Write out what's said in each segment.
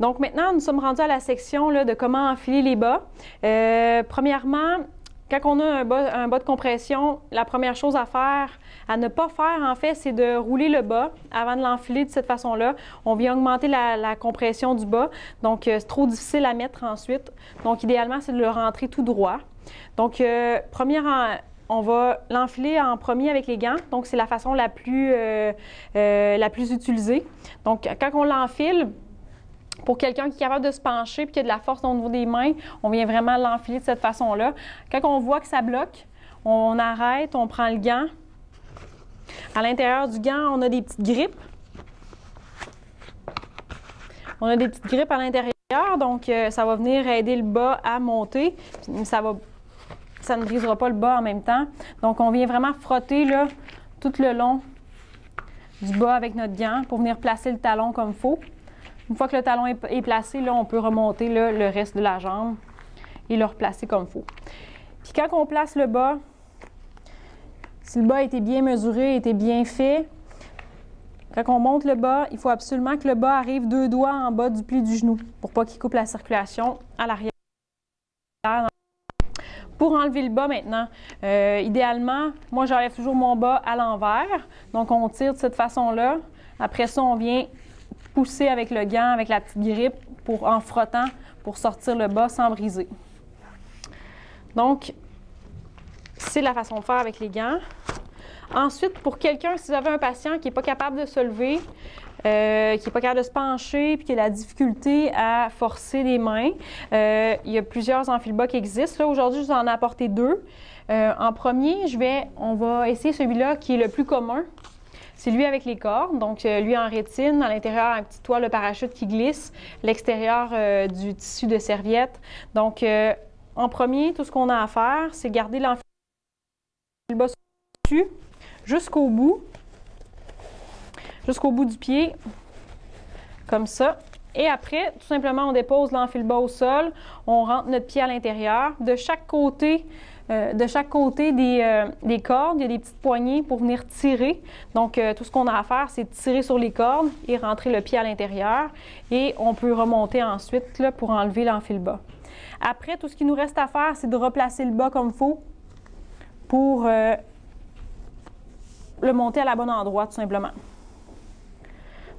Donc maintenant, nous sommes rendus à la section là, de comment enfiler les bas. Premièrement, quand on a un bas de compression, la première chose à faire, à ne pas faire en fait, c'est de rouler le bas avant de l'enfiler de cette façon-là. On vient augmenter la compression du bas, donc c'est trop difficile à mettre ensuite. Donc idéalement, c'est de le rentrer tout droit. Donc on va l'enfiler en premier avec les gants, donc c'est la façon la plus utilisée. Donc quand on l'enfile, pour quelqu'un qui est capable de se pencher et qui a de la force au niveau des mains, on vient vraiment l'enfiler de cette façon-là. Quand on voit que ça bloque, on arrête, on prend le gant. À l'intérieur du gant, on a des petites grippes. On a des petites grippes à l'intérieur, donc ça va venir aider le bas à monter. Ça ne brisera pas le bas en même temps. Donc on vient vraiment frotter là, tout le long du bas avec notre gant pour venir placer le talon comme il faut. Une fois que le talon est placé, là, on peut remonter là, le reste de la jambe et le replacer comme il faut. Puis quand on place le bas, si le bas a été bien mesuré, a été bien fait, quand on monte le bas, il faut absolument que le bas arrive 2 doigts en bas du pli du genou pour pas qu'il coupe la circulation à l'arrière. Pour enlever le bas maintenant, idéalement, moi j'enlève toujours mon bas à l'envers. Donc on tire de cette façon-là. Après ça, on vient pousser avec le gant, avec la petite grippe, en frottant pour sortir le bas sans briser. Donc, c'est la façon de faire avec les gants. Ensuite, pour quelqu'un, si vous avez un patient qui n'est pas capable de se lever, qui n'est pas capable de se pencher, puis qui a la difficulté à forcer les mains, il y a plusieurs enfile-bas qui existent. Là, aujourd'hui, je vous en ai apporté 2. En premier, on va essayer celui-là qui est le plus commun. C'est lui avec les cordes, donc lui en rétine, à l'intérieur un petit toile de parachute qui glisse, l'extérieur du tissu de serviette. Donc en premier, tout ce qu'on a à faire, c'est garder l'enfile-bas dessus jusqu'au bout du pied, comme ça. Et après, tout simplement, on dépose l'enfile-bas au sol, on rentre notre pied à l'intérieur. De chaque côté des cordes, il y a des petites poignées pour venir tirer. Donc, tout ce qu'on a à faire, c'est tirer sur les cordes et rentrer le pied à l'intérieur. Et on peut remonter ensuite là, pour enlever l'enfile-bas. Après, tout ce qui nous reste à faire, c'est de replacer le bas comme il faut pour le monter à la bonne endroit, tout simplement.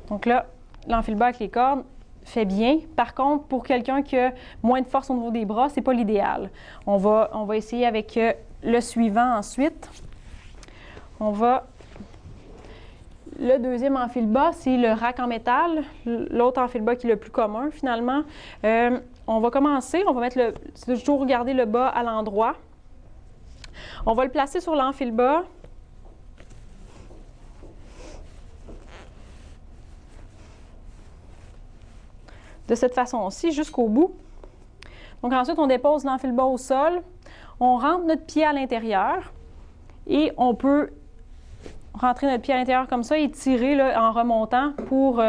Donc là, l'enfile-bas avec les cordes fait bien. Par contre, pour quelqu'un qui a moins de force au niveau des bras, c'est pas l'idéal. On va essayer avec le suivant ensuite. Le deuxième enfile-bas, c'est le rack en métal. L'autre enfile-bas qui est le plus commun, finalement. On va commencer, c'est toujours garder le bas à l'endroit. On va le placer sur l'enfile-bas. De cette façon-ci jusqu'au bout. Donc ensuite, on dépose l'enfile-bas au sol, on rentre notre pied à l'intérieur et on peut rentrer notre pied à l'intérieur comme ça et tirer là, en remontant pour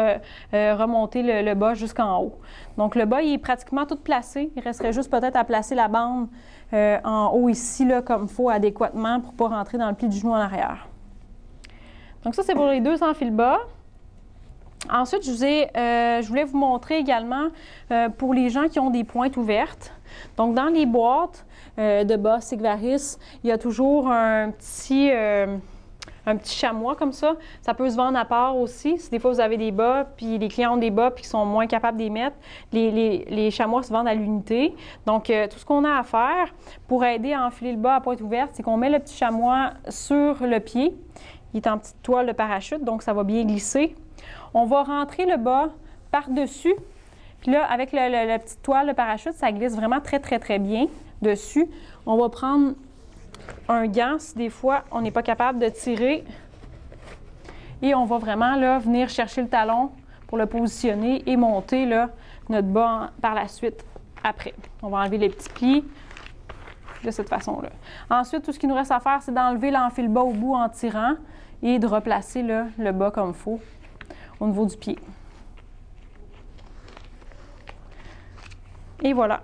remonter le bas jusqu'en haut. Donc le bas, il est pratiquement tout placé. Il resterait juste peut-être à placer la bande en haut ici, là, comme il faut adéquatement pour ne pas rentrer dans le pli du genou en arrière. Donc ça, c'est pour les 2 enfile-bas. Ensuite, je voulais vous montrer également pour les gens qui ont des pointes ouvertes. Donc, dans les boîtes de bas Sigvaris, il y a toujours un petit chamois comme ça. Ça peut se vendre à part aussi. Si des fois vous avez des bas, puis les clients ont des bas, puis qui sont moins capables de les mettre, les chamois se vendent à l'unité. Donc, tout ce qu'on a à faire pour aider à enfiler le bas à pointe ouverte, c'est qu'on met le petit chamois sur le pied. Il est en petite toile de parachute, donc ça va bien glisser. On va rentrer le bas par-dessus. Puis là, avec la petite toile de parachute, ça glisse vraiment très, très, très bien dessus. On va prendre un gant si des fois on n'est pas capable de tirer. Et on va vraiment là, venir chercher le talon pour le positionner et monter là, notre bas par la suite après. On va enlever les petits plis de cette façon-là. Ensuite, tout ce qui nous reste à faire, c'est d'enlever l'enfile-bas au bout en tirant et de replacer là, le bas comme il faut au niveau du pied. Et voilà.